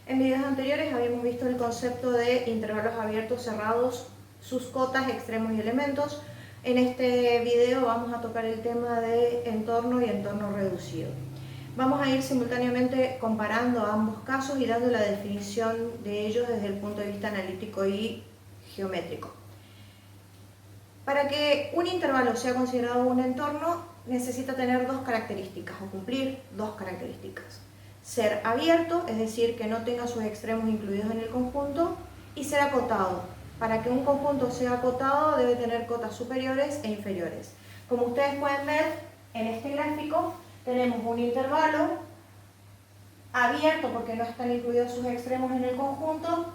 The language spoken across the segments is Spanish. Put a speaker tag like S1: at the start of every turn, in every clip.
S1: En videos anteriores habíamos visto el concepto de intervalos abiertos, cerrados, sus cotas, extremos y elementos. En este video vamos a tocar el tema de entorno y entorno reducido. Vamos a ir simultáneamente comparando ambos casos y dando la definición de ellos desde el punto de vista analítico y geométrico. Para que un intervalo sea considerado un entorno, necesita tener dos características o cumplir dos características. Ser abierto, es decir, que no tenga sus extremos incluidos en el conjunto, y ser acotado. Para que un conjunto sea acotado debe tener cotas superiores e inferiores. Como ustedes pueden ver en este gráfico, tenemos un intervalo abierto porque no están incluidos sus extremos en el conjunto,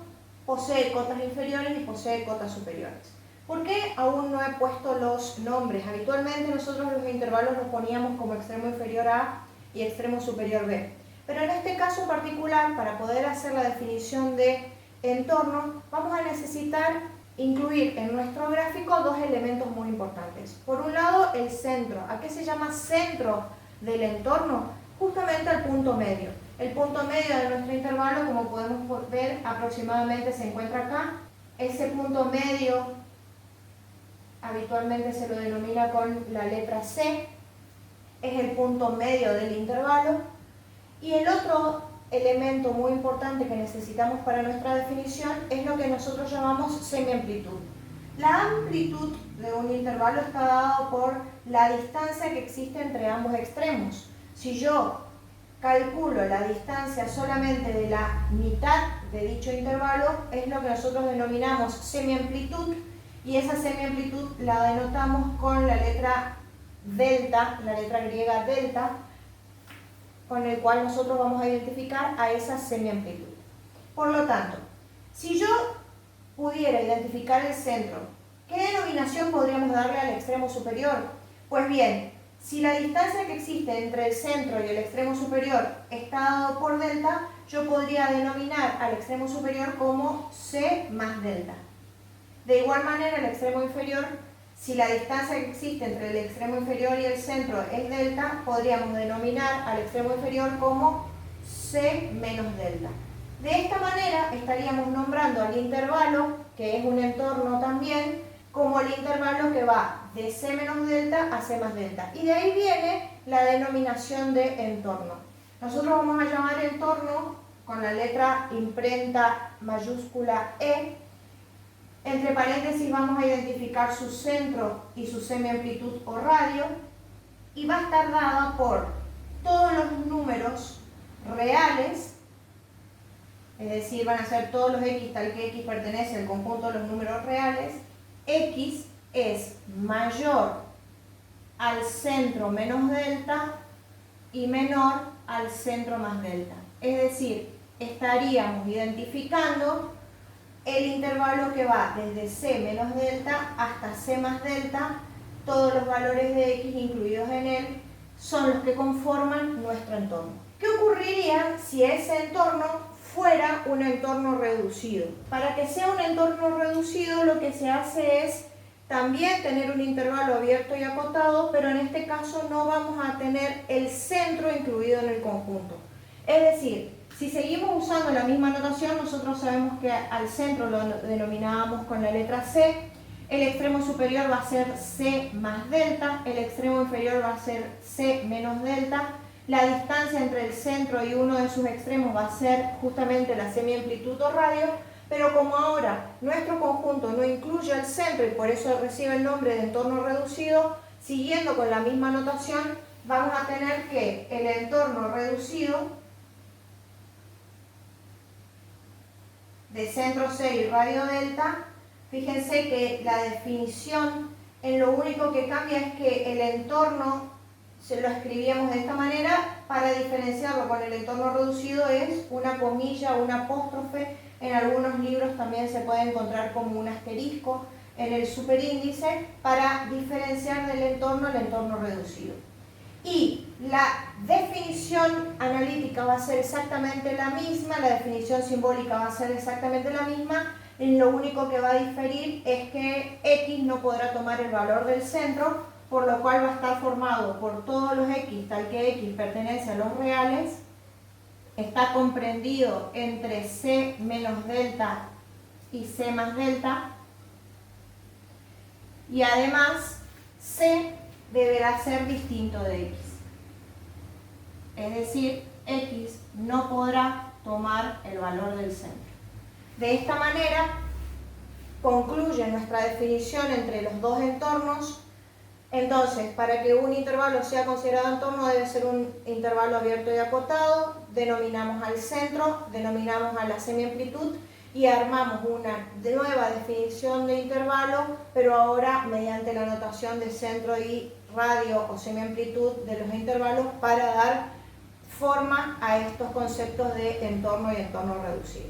S1: posee cotas inferiores y posee cotas superiores. ¿Por qué aún no he puesto los nombres? Habitualmente nosotros los intervalos los poníamos como extremo inferior A y extremo superior B. Pero en este caso en particular, para poder hacer la definición de entorno, vamos a necesitar incluir en nuestro gráfico dos elementos muy importantes. Por un lado, el centro. ¿A qué se llama centro del entorno? Justamente al punto medio. El punto medio de nuestro intervalo, como podemos ver, aproximadamente se encuentra acá. Ese punto medio habitualmente se lo denomina con la letra C, es el punto medio del intervalo. Y el otro elemento muy importante que necesitamos para nuestra definición es lo que nosotros llamamos semiamplitud. La amplitud de un intervalo está dado por la distancia que existe entre ambos extremos. Si yo calculo la distancia solamente de la mitad de dicho intervalo, es lo que nosotros denominamos semiamplitud, y esa semiamplitud la denotamos con la letra delta, la letra griega delta, con el cual nosotros vamos a identificar a esa semiamplitud. Por lo tanto, si yo pudiera identificar el centro, ¿qué denominación podríamos darle al extremo superior? Pues bien, si la distancia que existe entre el centro y el extremo superior está dado por delta, yo podría denominar al extremo superior como C más delta. De igual manera, el extremo inferior, si la distancia que existe entre el extremo inferior y el centro es delta, podríamos denominar al extremo inferior como C menos delta. De esta manera estaríamos nombrando al intervalo, que es un entorno también, como el intervalo que va de C menos delta a C más delta. Y de ahí viene la denominación de entorno. Nosotros vamos a llamar entorno con la letra imprenta mayúscula E. Entre paréntesis vamos a identificar su centro y su semiamplitud o radio, y va a estar dada por todos los números reales, es decir, van a ser todos los x tal que x pertenece al conjunto de los números reales. X es mayor al centro menos delta y menor al centro más delta. Es decir, estaríamos identificando el intervalo que va desde C menos delta hasta C más delta. Todos los valores de x incluidos en él son los que conforman nuestro entorno. ¿Qué ocurriría si ese entorno fuera un entorno reducido? Para que sea un entorno reducido, lo que se hace es también tener un intervalo abierto y acotado, pero en este caso no vamos a tener el centro incluido en el conjunto. Es decir, si seguimos usando la misma notación, nosotros sabemos que al centro lo denominábamos con la letra C, el extremo superior va a ser C más delta, el extremo inferior va a ser C menos delta, la distancia entre el centro y uno de sus extremos va a ser justamente la semiamplitud o radio, pero como ahora nuestro conjunto no incluye el centro y por eso recibe el nombre de entorno reducido, siguiendo con la misma notación, vamos a tener que el entorno reducido de centro C y radio delta, fíjense que la definición en lo único que cambia es que el entorno se lo escribíamos de esta manera. Para diferenciarlo con el entorno reducido es una comilla o un apóstrofe. En algunos libros también se puede encontrar como un asterisco en el superíndice para diferenciar del entorno el entorno reducido. Y la definición analítica va a ser exactamente la misma, la definición simbólica va a ser exactamente la misma, lo único que va a diferir es que x no podrá tomar el valor del centro, por lo cual va a estar formado por todos los x, tal que x pertenece a los reales, está comprendido entre C menos delta y C más delta, y además C deberá ser distinto de X. Es decir, X no podrá tomar el valor del centro. De esta manera concluye nuestra definición entre los dos entornos. Entonces, para que un intervalo sea considerado entorno debe ser un intervalo abierto y acotado, denominamos al centro, denominamos a la semiamplitud y armamos una nueva definición de intervalo, pero ahora mediante la notación de centro y radio o semiamplitud de los intervalos para dar forma a estos conceptos de entorno y entorno reducido.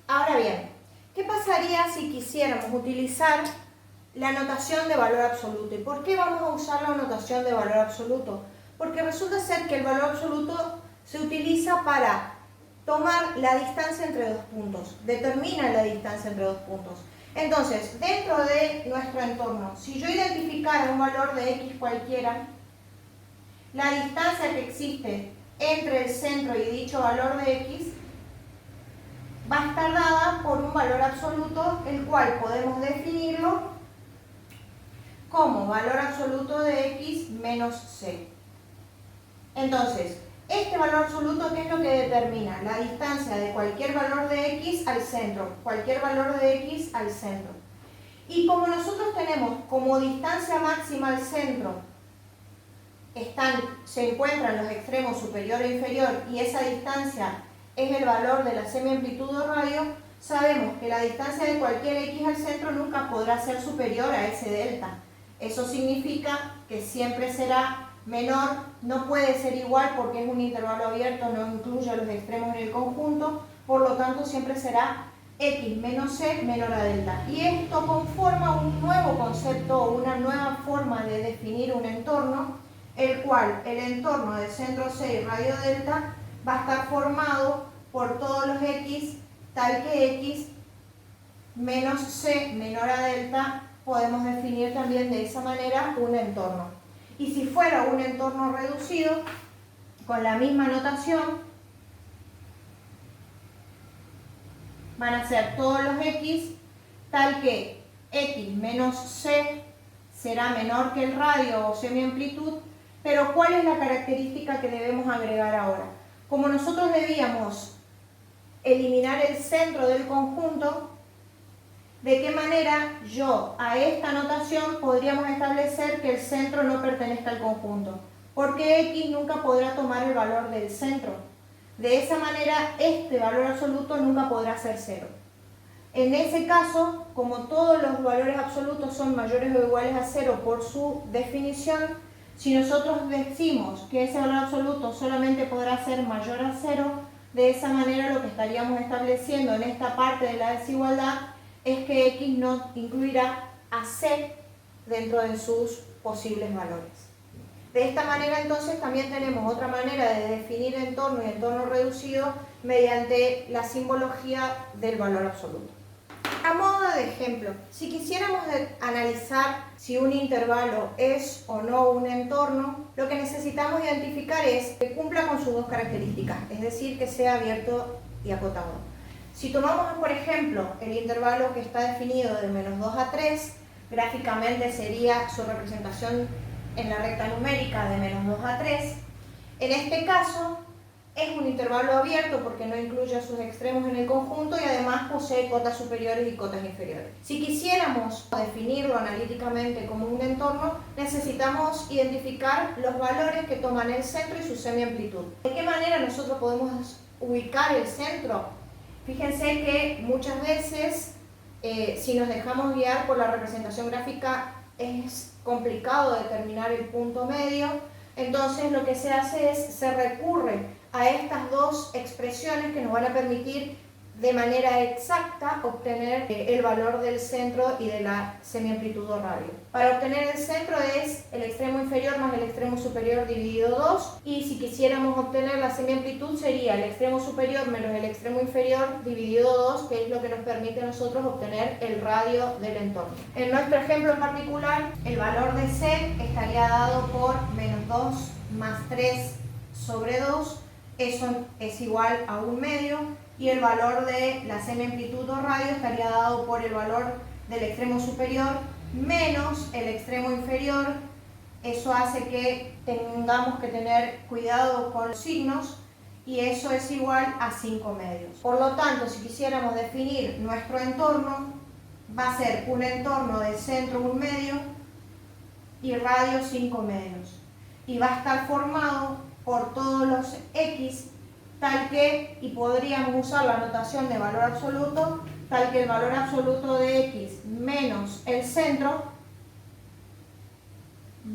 S1: Ahora bien, ¿qué pasaría si quisiéramos utilizar la notación de valor absoluto? ¿Y por qué vamos a usar la notación de valor absoluto? Porque resulta ser que el valor absoluto se utiliza para tomar la distancia entre dos puntos, determina la distancia entre dos puntos. Entonces, dentro de nuestro entorno, si yo identificara un valor de X cualquiera, la distancia que existe entre el centro y dicho valor de X va a estar dada por un valor absoluto, el cual podemos definirlo como valor absoluto de X menos C. Entonces, este valor absoluto, ¿qué es lo que determina? La distancia de cualquier valor de X al centro, cualquier valor de X al centro. Y como nosotros tenemos como distancia máxima al centro, se encuentran los extremos superior e inferior, y esa distancia es el valor de la semiamplitud o radio, sabemos que la distancia de cualquier X al centro nunca podrá ser superior a ese delta. Eso significa que siempre será menor, no puede ser igual porque es un intervalo abierto, no incluye los extremos en el conjunto, por lo tanto siempre será X menos C menor a delta. Y esto conforma un nuevo concepto o una nueva forma de definir un entorno, el cual el entorno de centro C y radio delta va a estar formado por todos los X, tal que X menos C menor a delta podemos definir también de esa manera un entorno. Y si fuera un entorno reducido, con la misma notación, van a ser todos los X, tal que X menos C será menor que el radio o semiamplitud, pero ¿cuál es la característica que debemos agregar ahora? Como nosotros debíamos eliminar el centro del conjunto, ¿de qué manera yo a esta notación podríamos establecer que el centro no pertenezca al conjunto? Porque X nunca podrá tomar el valor del centro. De esa manera, este valor absoluto nunca podrá ser cero. En ese caso, como todos los valores absolutos son mayores o iguales a cero por su definición, si nosotros decimos que ese valor absoluto solamente podrá ser mayor a cero, de esa manera lo que estaríamos estableciendo en esta parte de la desigualdad es que X no incluirá a C dentro de sus posibles valores. De esta manera entonces también tenemos otra manera de definir entorno y entorno reducido mediante la simbología del valor absoluto. A modo de ejemplo, si quisiéramos analizar si un intervalo es o no un entorno, lo que necesitamos identificar es que cumpla con sus dos características, es decir, que sea abierto y acotado. Si tomamos, por ejemplo, el intervalo que está definido de menos 2 a 3, gráficamente sería su representación en la recta numérica de menos 2 a 3. En este caso, es un intervalo abierto porque no incluye a sus extremos en el conjunto y además posee cotas superiores y cotas inferiores. Si quisiéramos definirlo analíticamente como un entorno, necesitamos identificar los valores que toman el centro y su semiamplitud. ¿De qué manera nosotros podemos ubicar el centro? Fíjense que muchas veces, si nos dejamos guiar por la representación gráfica, es complicado determinar el punto medio. Entonces lo que se hace es, se recurre a estas dos expresiones que nos van a permitir de manera exacta obtener el valor del centro y de la semiamplitud o radio. Para obtener el centro es el extremo inferior más el extremo superior dividido 2, y si quisiéramos obtener la semiamplitud sería el extremo superior menos el extremo inferior dividido 2, que es lo que nos permite a nosotros obtener el radio del entorno. En nuestro ejemplo en particular, el valor de C estaría dado por menos 2 más 3 sobre 2, eso es igual a 1/2, y el valor de la semiamplitud o radio estaría dado por el valor del extremo superior menos el extremo inferior. Eso hace que tengamos que tener cuidado con los signos, y eso es igual a 5/2. Por lo tanto, si quisiéramos definir nuestro entorno, va a ser un entorno de centro 1/2 y radio 5/2, y va a estar formado por todos los x, tal que, y podríamos usar la notación de valor absoluto, tal que el valor absoluto de x menos el centro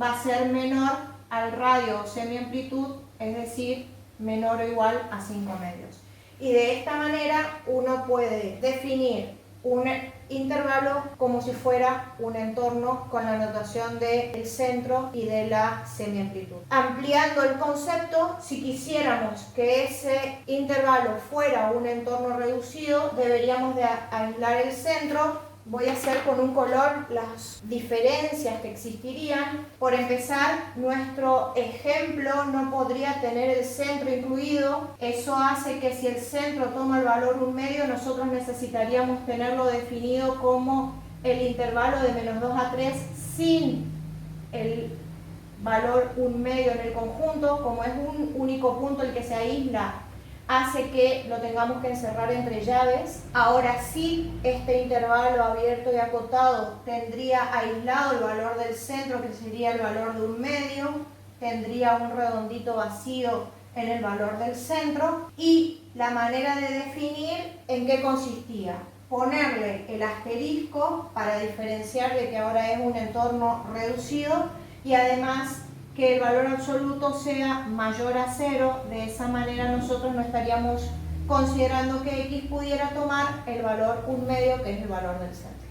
S1: va a ser menor al radio o semiamplitud, es decir, menor o igual a 5/2. Y de esta manera uno puede definir un intervalo como si fuera un entorno con la notación del centro y de la semiamplitud. Ampliando el concepto, si quisiéramos que ese intervalo fuera un entorno reducido, deberíamos de aislar el centro. Voy a hacer con un color las diferencias que existirían. Por empezar, nuestro ejemplo no podría tener el centro incluido. Eso hace que si el centro toma el valor 1/2, nosotros necesitaríamos tenerlo definido como el intervalo de -2 a 3 sin el valor 1/2 en el conjunto. Como es un único punto el que se aísla, hace que lo tengamos que encerrar entre llaves. Ahora sí, este intervalo abierto y acotado tendría aislado el valor del centro, que sería el valor de 1/2, tendría un redondito vacío en el valor del centro, y la manera de definir en qué consistía: ponerle el asterisco para diferenciar de que ahora es un entorno reducido, y además que el valor absoluto sea mayor a 0. De esa manera nosotros no estaríamos considerando que x pudiera tomar el valor 1/2, que es el valor del centro.